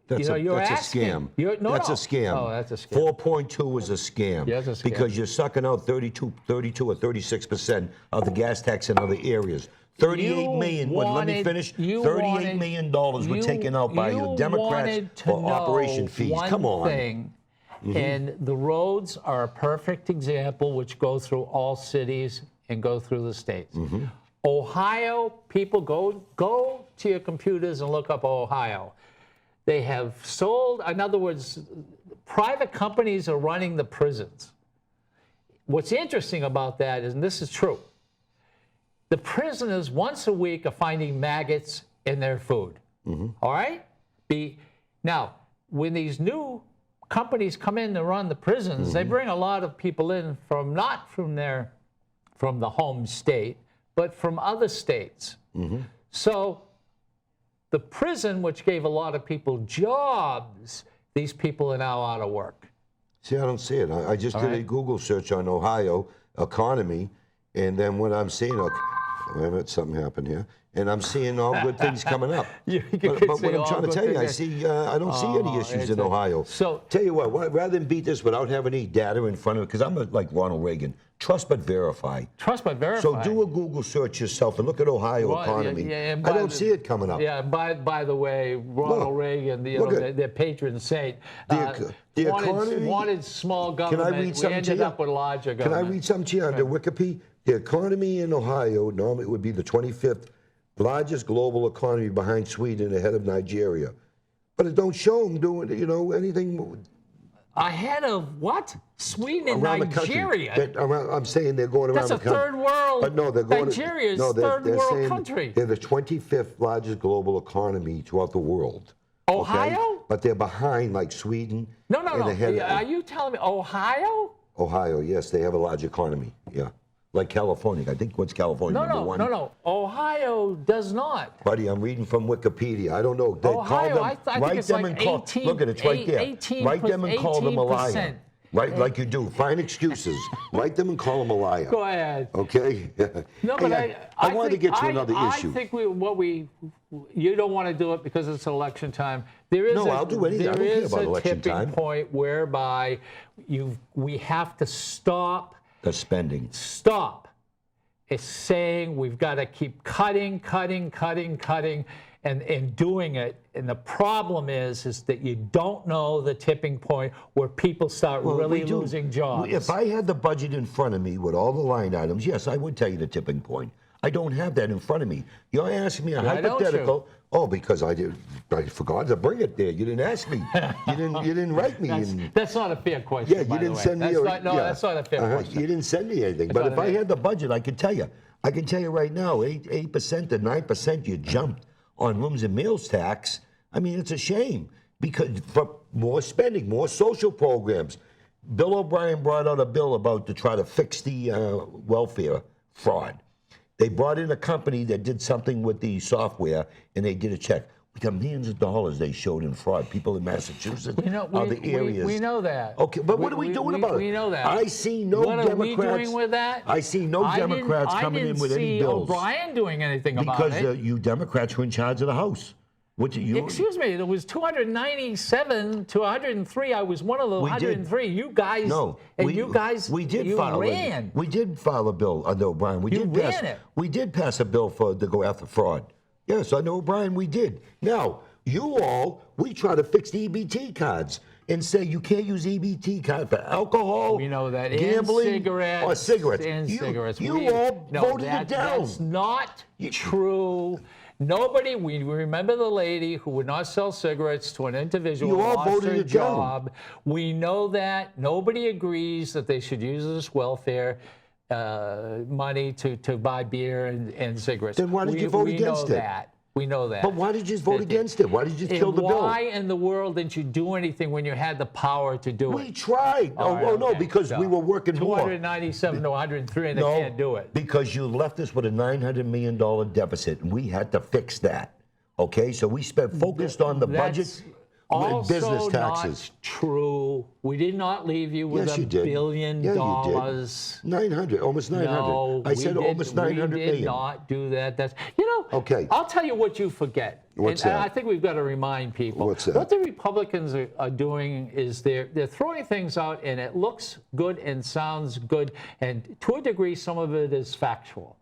that's you're a asking. scam. That's a scam. Oh, that's a scam. 4.2 is a scam. Yeah, that's a scam. Because you're sucking out 32 or 36% of the gas tax in other areas. 38 million. Let me finish. $38 million were taken out by the Democrats for operation fees. Come on. And the roads are a perfect example, which go through all cities and go through the states. Ohio, people go to your computers and look up Ohio. They have sold, in other words, private companies are running the prisons. What's interesting about that is, and this is true, the prisoners once a week are finding maggots in their food. All right? Now, when these new companies come in to run the prisons, they bring a lot of people in from not from the home state, but from other states. So the prison, which gave a lot of people jobs, these people are now out of work. See, I don't see it. I just did a Google search on Ohio economy, and then what I'm seeing, wait a minute, something happened here, and I'm seeing all good things coming up. But what I'm trying to tell you, I don't see any issues in Ohio. So tell you what, rather than beat this without having any data in front of it, because I'm like Ronald Reagan, trust but verify. Trust but verify. So do a Google search yourself and look at Ohio economy. I don't see it coming up. Yeah, by the way, Ronald Reagan, their patron saint, the economy, wanted small government. Can I read something we ended up with larger government. Can I read something to you under Wikipedia? The economy in Ohio normally would be the 25th largest global economy behind Sweden, ahead of Nigeria. But it don't show them doing, anything. Ahead of what? Sweden and around Nigeria? The country. I'm saying they're going around the country. That's a third world. But no, they're going Nigeria is they're third world saying country. They're the 25th largest global economy throughout the world. Ohio? Okay? But they're behind like Sweden. No. Ahead Are you telling me Ohio? Ohio, yes, they have a large economy. Yeah. Like California. I think what's California? Number one? No. Ohio does not. Buddy, I'm reading from Wikipedia. I don't know. They Ohio, call them, I think it's like 18. Look at it, it's right there. Write them and call them a liar. Right, like you do. Find excuses. Write them and call them a liar. Go ahead. Okay? No, but I wanted to get to another issue. I think you don't want to do it because it's election time. I'll do anything. I don't care about election time. There is a tipping point whereby we have to stop the spending. Stop. It's saying we've got to keep cutting, and doing it. And the problem is that you don't know the tipping point where people start really losing jobs. If I had the budget in front of me with all the line items, yes, I would tell you the tipping point. I don't have that in front of me. You're asking me a hypothetical. Oh, because I forgot to bring it there. You didn't ask me. You didn't write me. That's not a fair question. Yeah, you didn't send me. That's not a fair question. You didn't send me anything. But if I had the budget, I could tell you. I can tell you right now, 8% to 9% you jumped on rooms and meals tax. I mean, it's a shame because for more spending, more social programs. Bill O'Brien brought out a bill about to try to fix the welfare fraud. They brought in a company that did something with the software, and they did a check. We got millions of dollars they showed in fraud. People in Massachusetts, other areas. We know that. Okay, but what are we doing about it? We know that. I see no Democrats. What are we doing with that? I see no Democrats coming in with any bills. I didn't see O'Brien doing anything about it. Because you Democrats were in charge of the House. Excuse me, there was 297 to 103. I was one of the 103. You guys, we did file a bill under O'Brien. We did pass a bill to go after fraud. Yes, under O'Brien we did. Now, we try to fix the EBT cards and say you can't use EBT card for alcohol, we know that, gambling, or cigarettes. You all voted it down. That's not true. Nobody, we remember the lady who would not sell cigarettes to an individual who lost her job. We know that. Nobody agrees that they should use this welfare money to buy beer and cigarettes. Then why did you vote against it? We know that. But why did you vote against it? Why did you kill the bill? Why in the world didn't you do anything when you had the power to do it? We tried. No, because we were working more. 297 to 103, and they can't do it. Because you left us with a $900 million deficit, and we had to fix that. Okay, so we focused on the budget. Also business taxes. Not true. We did not leave you with $1 billion. Yeah, you did. 900, almost 900. No, I said almost 900 million. We did not do that. That's okay. I'll tell you what you forget. What's that? And I think we've got to remind people. What's that? What the Republicans are doing is they're throwing things out, and it looks good and sounds good, and to a degree, some of it is factual.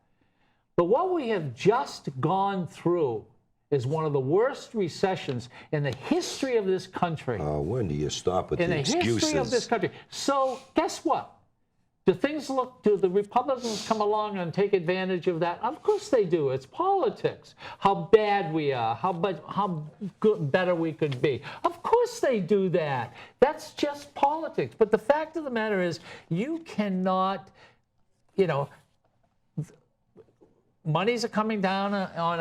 But what we have just gone through is one of the worst recessions in the history of this country. When do you stop with the excuses? In the history of this country. So guess what? Do the Republicans come along and take advantage of that? Of course they do. It's politics. How bad we are, how better we could be. Of course they do that. That's just politics. But the fact of the matter is, you cannot, monies are coming down on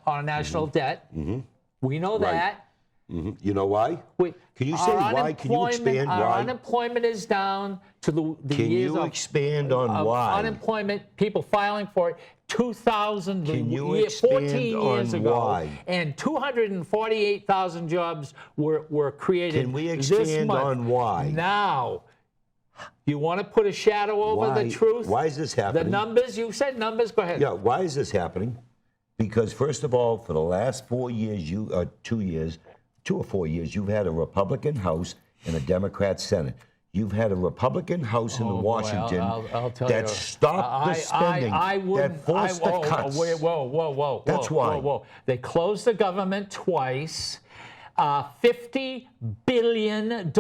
our national debt. Mm-hmm. We know that. Mm-hmm. You know why? Can you say why? Can you expand why? Our unemployment is down to the Can years you expand on why? Unemployment, people filing for it, 2,000, 14 years ago. Why? And 248,000 jobs were created. Can we expand on why? Now, you want to put a shadow over the truth? Why is this happening? The numbers, you said numbers, go ahead. Yeah, why is this happening? Because first of all, for the last 4 years, 2 or 4 years, you've had a Republican House and a Democrat Senate. You've had a Republican House in Washington that stopped the spending, that forced the cuts. Whoa. That's why. Whoa. They closed the government twice. $50 billion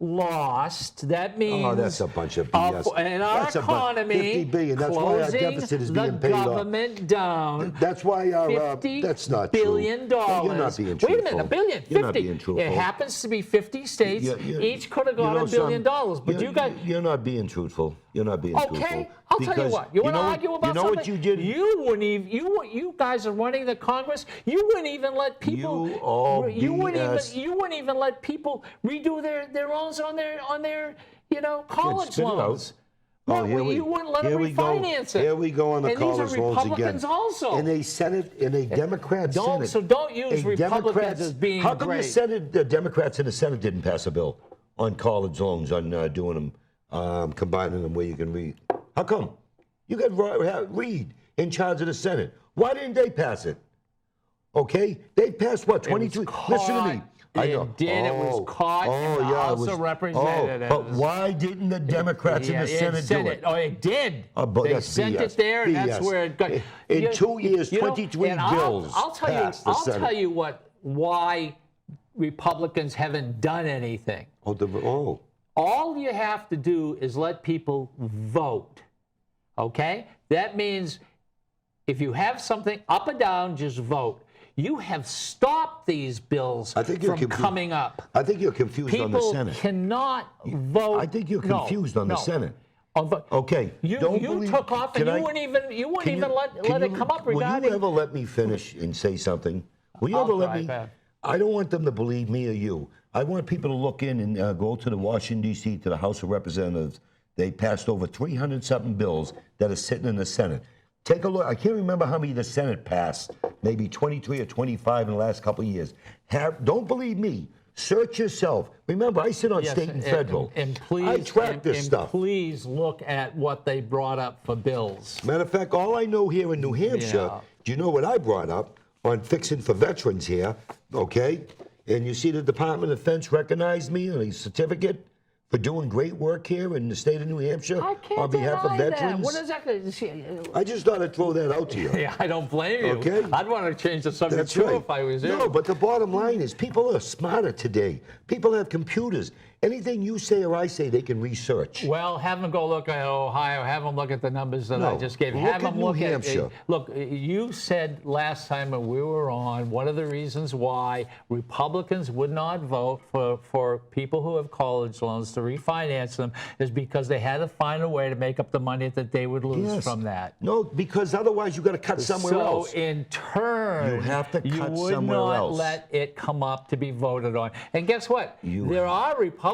lost. That means that's a bunch of BS. And our economy, $50 billion. That's why our deficit is being paid off. The government down. That's why our that's not $50 billion. You're not being truthful. Wait a minute, $1 billion. 50. You're not being truthful. It happens to be 50 states. Each could have got $1 billion. But you got. You're not being truthful. You're not being truthful. Okay, I'll tell you what. You want to argue about something? What you did? You wouldn't even. You guys are running the Congress. You wouldn't even let people. You wouldn't even let people redo their loans on their college loans. You wouldn't let them refinance it. Here we go on the college loans again. And these are Republicans also. In a Senate, in a Democrat Senate. So don't use Republicans as being How come the Democrats in the Senate didn't pass a bill on college loans, on doing them? Combining them where you can read. How come? You got Reid in charge of the Senate. Why didn't they pass it? Okay? They passed what, 22? Listen to me. It did. It was caught in the House of Representatives. But why didn't the Democrats in the Senate do it? Oh, it did. They sent it there, and that's where it got. In 2 years, 23 bills I'll tell you why Republicans haven't done anything. All you have to do is let people vote, okay? That means if you have something up or down, just vote. You have stopped these bills from coming up. I think you're confused on the Senate. People cannot vote. I think you're confused on the Senate. Okay. You took off and you wouldn't even let it come up regarding. Will you ever let me finish and say something? Will you ever let me? I don't want them to believe me or you. I want people to look in and go to the Washington, D.C., to the House of Representatives. They passed over 300-something bills that are sitting in the Senate. Take a look. I can't remember how many the Senate passed, maybe 23 or 25 in the last couple of years. Don't believe me. Search yourself. Remember, I sit on state and federal. And please, I track this stuff. Please look at what they brought up for bills. Matter of fact, all I know here in New Hampshire, do you know what I brought up on fixing for veterans here, okay? And you see the Department of Defense recognized me on a certificate for doing great work here in the state of New Hampshire I can't on behalf of deny that. veterans. What is that? I just thought I'd throw that out to you. Yeah, I don't blame you. Okay. I'd want to change the subject That's too right. if I was you. No, but the bottom line is people are smarter today. People have computers. Anything you say or I say, they can research. Well, have them go look at Ohio. Have them look at the numbers that I No, just gave you. look Have at them New look Hampshire. Look, you said last time when we were on, one of the reasons why Republicans would not vote for people who have college loans to refinance them is because they had to find a way to make up the money that they would lose Yes. from that. No, because otherwise you got to cut somewhere else. So in turn, You have to you cut would somewhere not else. let it come up to be voted on. And guess what? There are Republicans,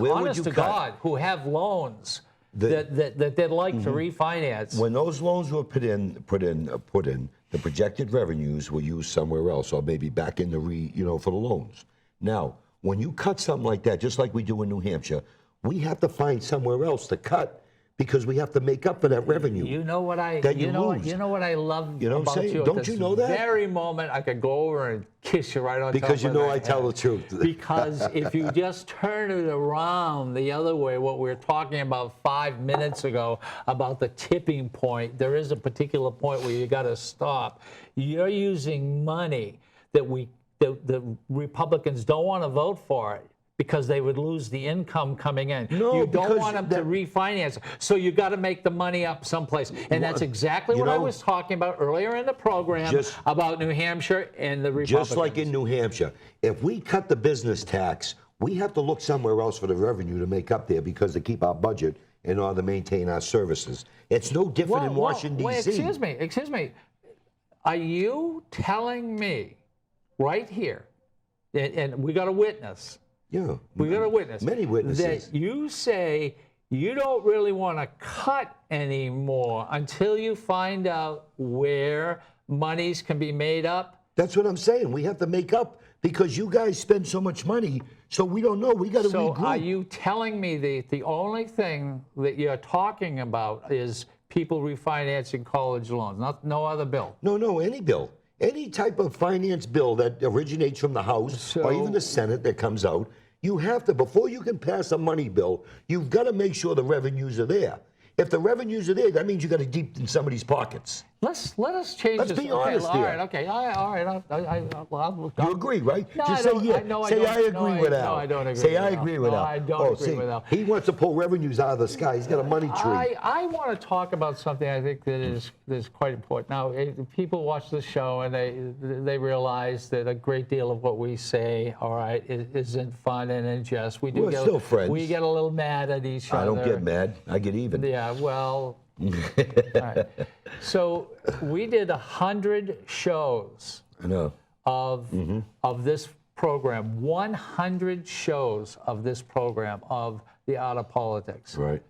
Where would honest you to cut? God, who have loans that they'd like to refinance. When those loans were put in, the projected revenues were used somewhere else, or maybe back in the for the loans. Now, when you cut something like that, just like we do in New Hampshire, we have to find somewhere else to cut because we have to make up for that revenue. You know what I that you know what I love You know what I'm about saying? you. At Don't this you know that? very moment I could go over and kiss you right on top Because you of know the I tell head. the truth. Because if you just turn it around the other way, what we were talking about 5 minutes ago about the tipping point, there is a particular point where you got to stop. You're using money that the Republicans don't want to vote for it, because they would lose the income coming in. No, you don't because want them to refinance. So you got to make the money up someplace. And that's exactly what I was talking about earlier in the program about New Hampshire and the Republicans. Just like in New Hampshire, if we cut the business tax, we have to look somewhere else for the revenue to make up there because to keep our budget in order to maintain our services. It's no different in Washington, D.C. Excuse me. Are you telling me right here, and we got a witness, Yeah. we got a witness. Many witnesses. That you say you don't really want to cut anymore until you find out where monies can be made up. That's what I'm saying. We have to make up because you guys spend so much money, so we don't know. We got to regroup. So are you telling me that the only thing that you're talking about is people refinancing college loans, no other bill? No, any bill. Any type of finance bill that originates from the House or even the Senate that comes out, you have to, before you can pass a money bill, you've got to make sure the revenues are there. If the revenues are there, that means you got to deep in somebody's pockets. Let us change this. Let's be honest all here. right, okay, all right. You agree, right? No, Just I say don't- yeah. no, I say don't. I agree No, with I- Al. no, I don't agree Say with I Al. agree with No, Al. I don't agree see, with Al. He wants to pull revenues out of the sky. He's got a money tree. I want to talk about something I think that is quite important. Now, people watch the show and they realize that a great deal of what we say, all right, isn't fun and in jest. We're still friends. We get a little mad at each other. I don't get mad. I get even. Yeah, well, all right. So we did 100 shows I know. of this program, 100 shows of this program of the Art of Politics. Right.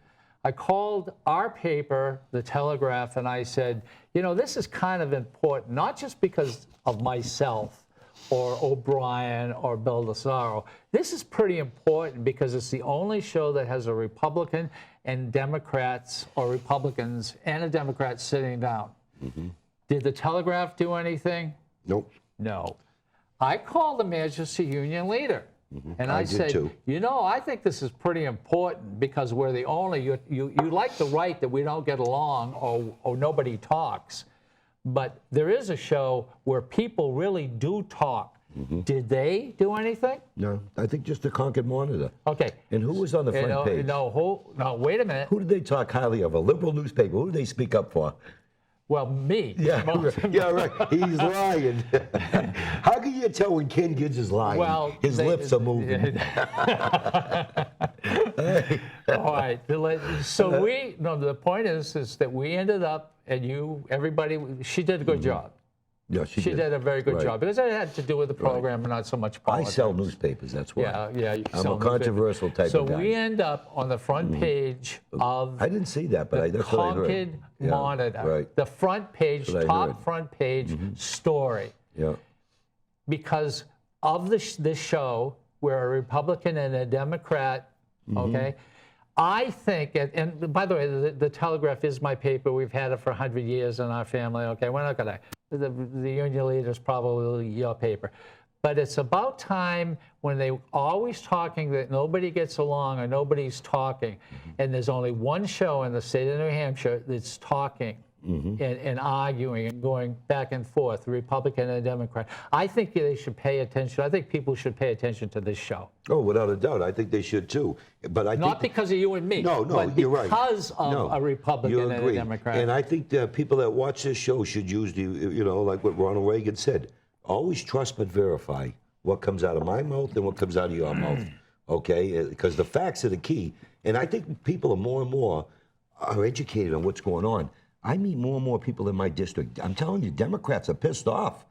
I called our paper, The Telegraph, and I said, this is kind of important, not just because of myself or O'Brien or Baldessaro. This is pretty important because it's the only show that has a Republican and Democrats, or Republicans and a Democrat sitting down. Did the Telegraph do anything? Nope. No. I called the Manchester Union leader. And I I did said, too. I think this is pretty important because we're the only, you like to write that we don't get along or nobody talks. But there is a show where people really do talk. Did they do anything? No, I think just the Concord Monitor. Okay. And who was on the front page? No, wait a minute. Who did they talk highly of? A liberal newspaper. Who did they speak up for? Well, me. Yeah, yeah, right. He's lying. How can you tell when Ken Gibbs is lying? Well, his lips are moving. All right. So the point is that we ended up, and everybody, she did a good job. Yeah, she She did a very good Right. job because it had to do with the program and not so much I politics. sell newspapers, that's why. Yeah. You I'm sell a newspapers. controversial type so of guy. we end up on the front page of I didn't see that, but that's what I heard. Concord Yeah, Monitor, right. the front page, That's what I top heard. front page story, Yeah. because of this show where a Republican and a Democrat, okay. I think, and by the way, the Telegraph is my paper. We've had it for 100 years in our family. Okay, we're not gonna. The union leader is probably your paper, but it's about time when they always talking that nobody gets along or nobody's talking, and there's only one show in the state of New Hampshire that's talking. And arguing and going back and forth, Republican and Democrat. I think they should pay attention. I think people should pay attention to this show. Oh, without a doubt. I think they should too. But I Not think because of you and me. No, but you're right. because of No, a Republican you and agree. a Democrat. And I think that people that watch this show should use the, like what Ronald Reagan said, always trust but verify what comes out of my mouth and what comes out of your mouth. Okay? Because the facts are the key. And I think people are more and more are educated on what's going on. I meet more and more people in my district. I'm telling you, Democrats are pissed off.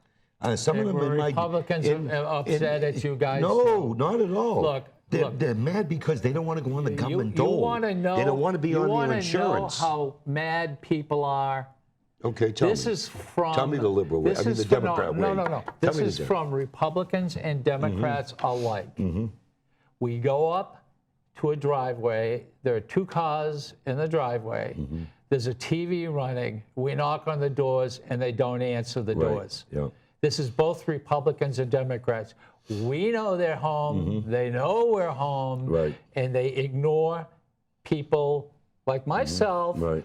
Some of them were in my Republicans upset at you guys? No, not at all. Look, they're mad because they don't want to go on the government you dole. want to know? They don't want to be on their insurance. You want to know how mad people are? Okay, tell This me. is from. Tell me the liberal way. This I mean is the from, Democrat no, way. No. Tell This me is the from Republicans and Democrats alike. We go up to a driveway. There are two cars in the driveway. There's a TV running. We knock on the doors, and they don't answer the doors. Yeah. This is both Republicans and Democrats. We know they're home. They know we're home. Right. And they ignore people like myself. Right.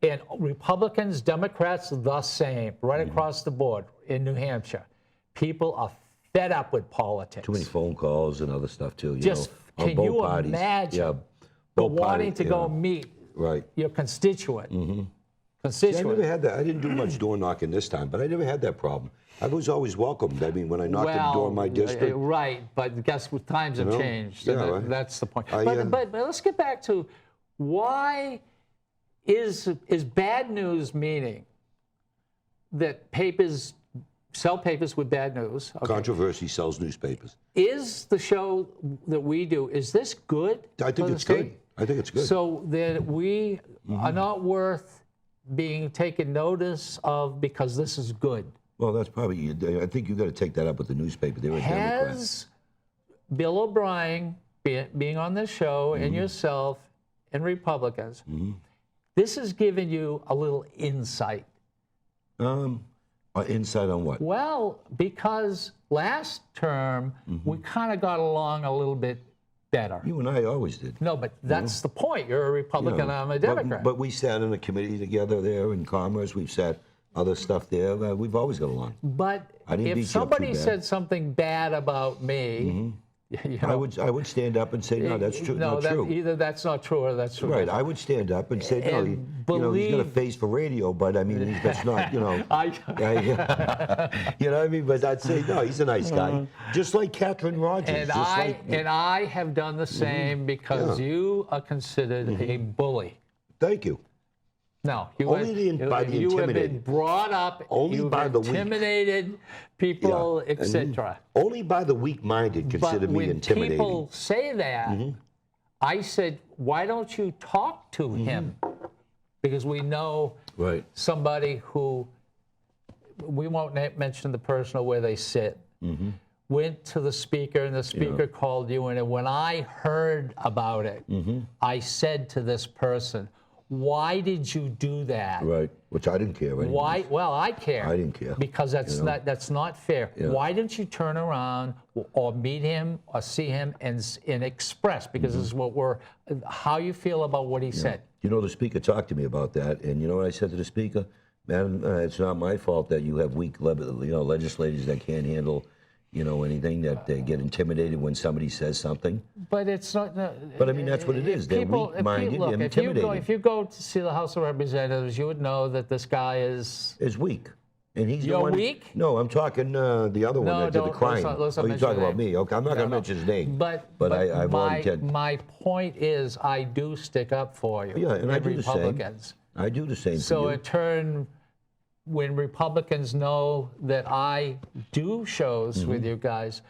And Republicans, Democrats, the same, right across the board in New Hampshire. People are fed up with politics. Too many phone calls and other stuff too. Just on can both you parties. imagine Yeah. the Both wanting parties, to go meet Right. your constituent? See, I Constituent. never had that. I didn't do much door knocking this time, but I never had that problem. I was always welcomed. I mean, when I knocked at the door of my district. Right, but guess what? Times have know? changed. Yeah, and right. That's the point. I, But let's get back to why is bad news meaning that papers sell papers with bad news? Okay. Controversy sells newspapers. Is the show that we do, is this good? I for think the it's state? good. I think it's good. So that we are not worth being taken notice of because this is good. Well, that's probably. I think you got to take that up with the newspaper. They're a Democrat. Has Bill O'Brien, being on this show, and yourself, and Republicans, this has given you a little insight? Insight on what? Well, because last term, we kind of got along a little bit better. You and I always did. No, but that's the point. You're a Republican, I'm a Democrat. But we sat in a committee together there in Commerce. We've sat other stuff there. We've always got along. But I didn't beat if you up too somebody bad. said something bad about me, you know, I would stand up and say, no, that's true. No, not true. either that's not true or that's true. Right, I would stand up and say, no, And he's got a believe- face for radio, but I mean, that's not, you know. I- You know what I mean? But I'd say, no, he's a nice guy. Just like Catherine Rogers. And I have done the same because you are considered a bully. Thank you. No, you Only by the you have been intimidated. brought up. Only you've by the weak. intimidated people, Yeah. etc. Only by the weak-minded consider But me when intimidating. people say that, I said, why don't you talk to him? Because we know Right. somebody who, we won't mention the person or where they sit, went to the speaker and the speaker called you in. And when I heard about it, I said to this person, why did you do that? Right, which I didn't care anyway. Why? Well, I care. I didn't care. Because that's not fair. Yeah. Why didn't you turn around or meet him or see him and express? Because this is what how you feel about what he said. You know, the speaker talked to me about that, and you know what I said to the speaker? Man, it's not my fault that you have weak, legislators that can't handle, anything, that they get intimidated when somebody says something. But it's not. But I mean, that's what it is. They're weak-minded and intimidated. If you go to see the House of Representatives, you would know that this guy is weak. And he's the You're one. weak? No, I'm talking the other one No, that did the don't- crime. let's not You're mention talking his about name. me. Okay, I'm not going to mention his name. But I've already said. my point is, I do stick up for you. Yeah, and I do the same. Republicans. I do the same So for you. it turned when Republicans know that I do shows with you guys,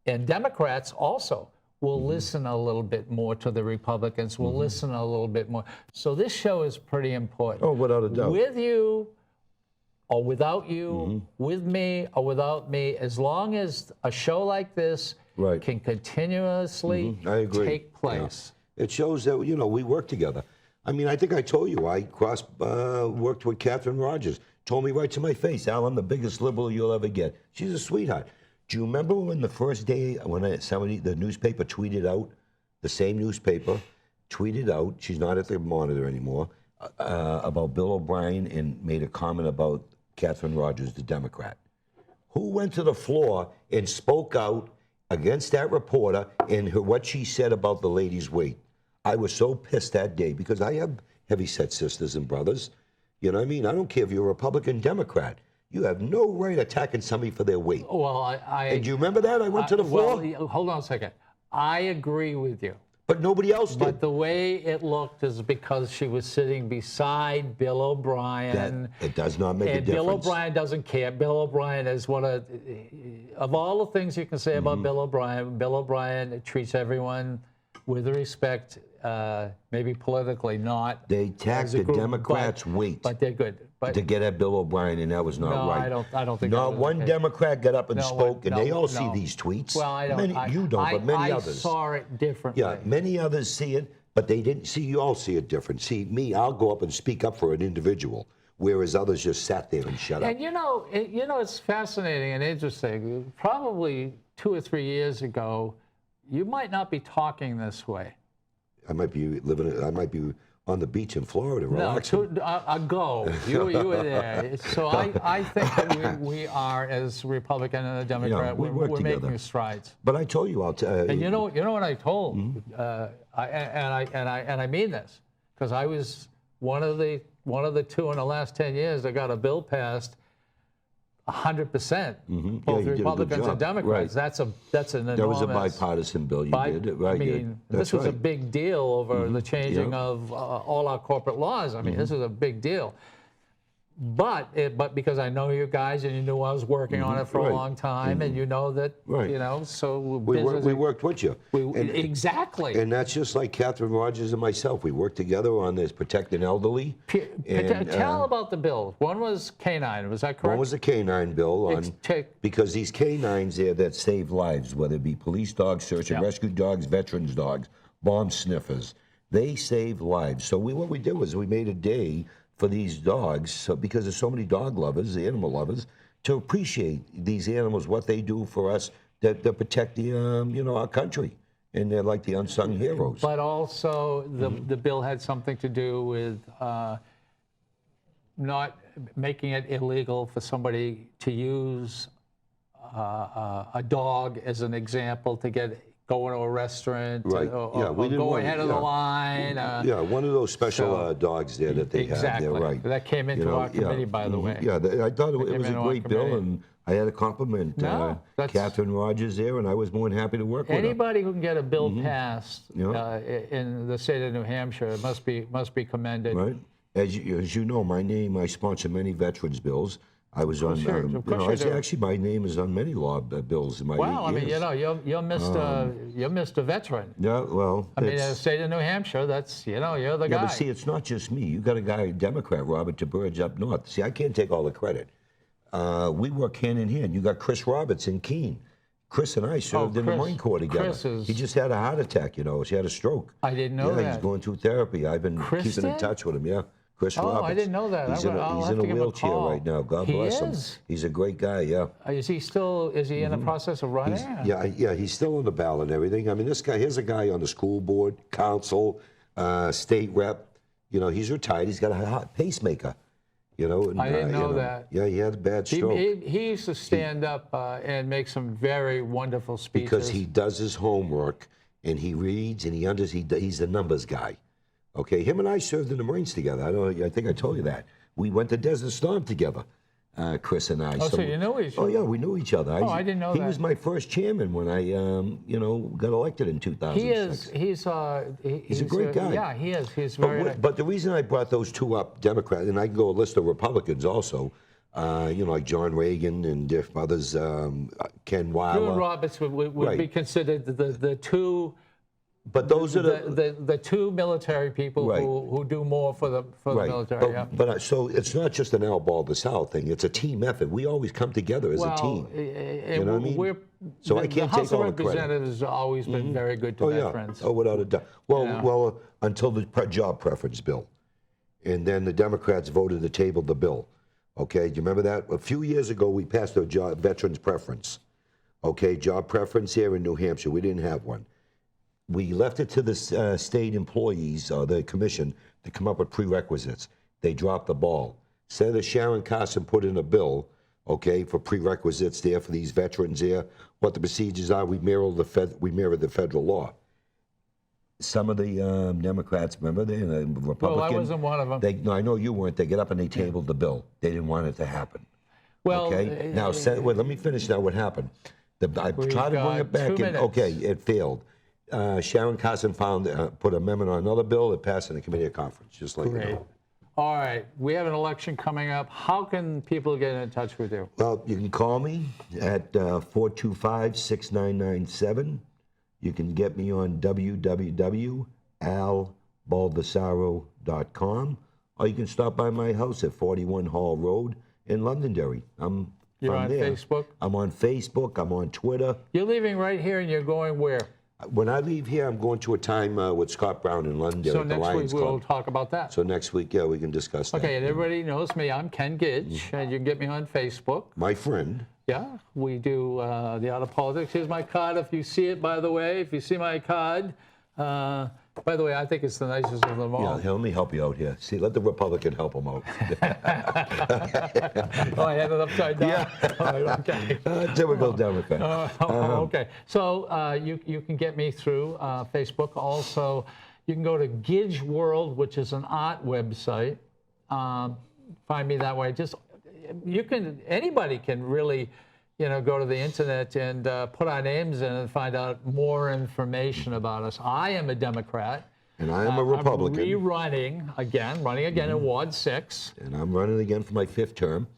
and Democrats also will listen a little bit more to the Republicans, will listen a little bit more. So this show is pretty important. Oh, without a doubt. With you or without you, with me or without me, as long as a show like this Right. can continuously I agree. take place. Yeah. It shows that, you know, we work together. I mean, I think I told you I worked with Catherine Rogers. Told me right to my face, Al, I'm the biggest liberal you'll ever get. She's a sweetheart. Do you remember when the first day when the newspaper tweeted out, the same newspaper tweeted out, she's not at the Monitor anymore, about Bill O'Brien and made a comment about Catherine Rogers, the Democrat. Who went to the floor and spoke out against that reporter and what she said about the lady's weight? I was so pissed that day because I have heavy-set sisters and brothers. You know what I mean? I don't care if you're a Republican, Democrat. You have no right attacking somebody for their weight. Well, And do you remember that? I went to the floor. Well, hold on a second. I agree with you. But nobody else did. But the way it looked is because she was sitting beside Bill O'Brien. It does not make a And difference. Bill O'Brien doesn't care. Bill O'Brien is one of all the things you can say about Bill O'Brien treats everyone with respect, maybe politically, not. They attacked as a the group, Democrats' weight But they're good. But to get at Bill O'Brien, and that was not no, right. I don't think that Not was one okay. Democrat got up and No, spoke, and no, they all no. see these tweets. Well, I don't. You don't, but many I others. saw it differently. Yeah, many others see it, but they didn't see. You all see it different. See, me, I'll go up and speak up for an individual, whereas others just sat there and shut up. And you know, it's fascinating and interesting. Probably 2 or 3 years ago, you might not be talking this way. I might be on the beach in Florida relaxing. No, ago. You were there. So I think that we are, as Republican and a Democrat, we work we're together. making strides. But I told you, I'll tell you. And you know what I told, I mean this, because I was one of the two in the last 10 years that got a bill passed 100%, both Yeah, you did a good Republicans job. and Democrats. Right. That's an enormous. That was a bipartisan bill. You did it right. I mean, this was a big deal over the changing of all our corporate laws. I mean, this is a big deal. But because I know you guys and you knew I was working on it for a long time, and you know that, so we worked with you. Exactly. And that's just like Catherine Rogers and myself. We worked together on this protecting elderly. Tell about the bill. One was canine. Was that correct? One was a canine bill because these canines there that save lives, whether it be police dogs, search and rescue dogs, veterans dogs, bomb sniffers, they save lives. So what we did was we made a day for these dogs, because there's so many dog lovers, the animal lovers, to appreciate these animals, what they do for us that protect the our country, and they're like the unsung heroes. But also the bill had something to do with not making it illegal for somebody to use a dog as an example to go into a restaurant, Right. or go ahead of the line. One of those special dogs there that they have there, right. That came into our committee, by the way. Yeah, I thought it was a great bill, committee. and I had to compliment Catherine Rogers there, and I was more than happy to work with her. Anybody who can get a bill passed in the state of New Hampshire must be commended. Right. As you know, I sponsor many veterans bills. I was on. Actually, my name is on many law bills in my 8 years. Well, I mean, you're Mr. Veteran. Yeah, well. I mean, in the state of New Hampshire, that's you're the guy. Yeah, but see, it's not just me. You got a guy, a Democrat, Robert DeBurge up north. See, I can't take all the credit. We work hand in hand. You got Chris Roberts in Keene. Chris and I served in the Marine Corps together. He just had a heart attack. He had a stroke. I didn't know that. Yeah, he's going through therapy. I've been keeping in touch with him. Yeah. Chris Roberts. I didn't know that. He's in a wheelchair right now. God bless him. He's a great guy, yeah. Is he in the process of running? He's still on the ballot and everything. I mean, here's a guy on the school board, council, state rep. He's retired. He's got a pacemaker. And, I didn't know that. Yeah, he had a bad stroke. He used to stand up and make some very wonderful speeches. Because he does his homework, and he reads, and he's a numbers guy. Okay, him and I served in the Marines together. I think I told you that. We went to Desert Storm together, Chris and I. Oh, so you knew each other? Oh, yeah, we knew each other. I didn't know that. He was my first chairman when I, got elected in 2006. He's a great guy. Yeah, he is. He's very. But the reason I brought those two up, Democrat, and I can go a list of Republicans also, like John Reagan and different others, Ken You and Weiler. Roberts would be Right. considered the two. But those are The two military people Right. who do more for the right. military. But, Yeah. but so it's not just an outball the South thing. It's a team effort. We always come together as a team. You know what I mean? So I can't the House take all of the credit. Representatives has always been very good to Oh yeah. veterans. Oh, without a doubt. Well, Yeah. well, until the job preference bill, and then the Democrats voted to table the bill. Okay, do you remember that? A few years ago, we passed a veterans preference. Okay, job preference here in New Hampshire. We didn't have one. We left it to the state employees, the commission, to come up with prerequisites. They dropped the ball. Senator Sharon Carson put in a bill, okay, for prerequisites there for these veterans there. What the procedures are, we mirror the federal law. Some of the Democrats, remember, they Republican. Well, I wasn't one of them. No, I know you weren't. They get up and they tabled the bill. They didn't want it to happen. Well, Okay. Now, wait, let me finish. Now, what happened? I tried to bring it back. 2 minutes. Okay, it failed. Sharon Carson put an amendment on another bill. It passed in the committee of conference. Just like you Great. know. All right, we have an election coming up. How can people get in touch with you? Well, you can call me at 425-6997. You can get me on www.albaldessaro.com, or you can stop by my house at 41 Hall Road in Londonderry. You're on there. Facebook? I'm on Facebook. I'm on Twitter. You're leaving right here and you're going where? When I leave here, I'm going to a time with Scott Brown in Londonderry So at the next Lions week we'll Club. talk about that. So next week, yeah, we can discuss that. Okay, and everybody knows me. I'm Ken Gidge, and you can get me on Facebook. My friend. Yeah, we do the Art of Politics. Here's my card. If you see it, by the way, if you see my card, by the way, I think it's the nicest of them all. Yeah, let me help you out here. See, let the Republican help him out. Oh, I had it upside down? Yeah. All right, okay. Typical Democrat. Okay, so you can get me through Facebook. Also, you can go to Gidge World, which is an art website. Find me that way. Anybody can really, go to the internet and put our names in and find out more information about us. I am a Democrat. And I am a Republican. I'm running again in Ward 6. And I'm running again for my 5th term.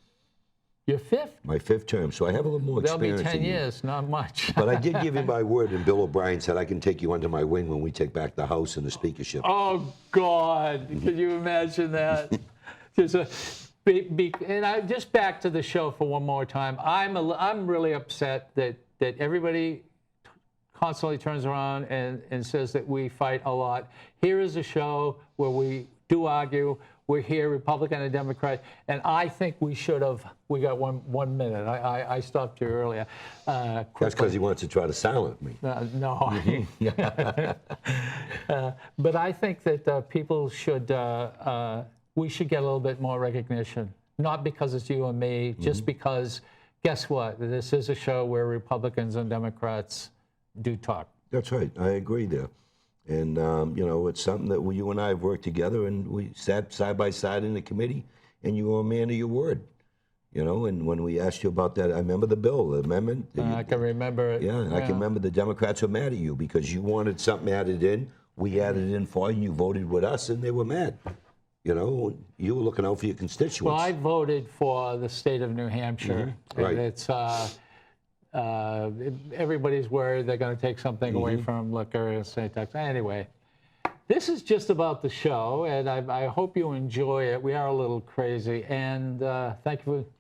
Your 5th? My 5th term, so I have a little more That'll experience. be 10 than you. years, not much. But I did give you my word, and Bill O'Brien said I can take you under my wing when we take back the House and the speakership. Oh, God. Can you imagine that? And just back to the show for one more time. I'm really upset that everybody constantly turns around and says that we fight a lot. Here is a show where we do argue. We're here, Republican and Democrat, and I think we should have. We got one minute. I stopped you earlier. That's because he wants to try to silence me. No. But I think that people should. We should get a little bit more recognition, not because it's you and me, just because, guess what? This is a show where Republicans and Democrats do talk. That's right. I agree there. And, it's something that you and I have worked together, and we sat side by side in the committee, and you were a man of your word. And when we asked you about that, I remember the bill, the amendment. I can remember it. Yeah, I can remember the Democrats were mad at you because you wanted something added in. We added it in for you, and you voted with us, and they were mad. You were looking out for your constituents. Well, I voted for the state of New Hampshire. Right. And it's everybody's worried they're going to take something away from liquor and state tax. Anyway, this is just about the show, and I hope you enjoy it. We are a little crazy, and thank you for.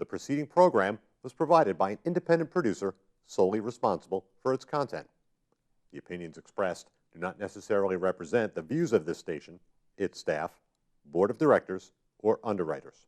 preceding program was provided by an independent producer solely responsible for its content. The opinions expressed do not necessarily represent the views of this station, its staff, board of directors, or underwriters.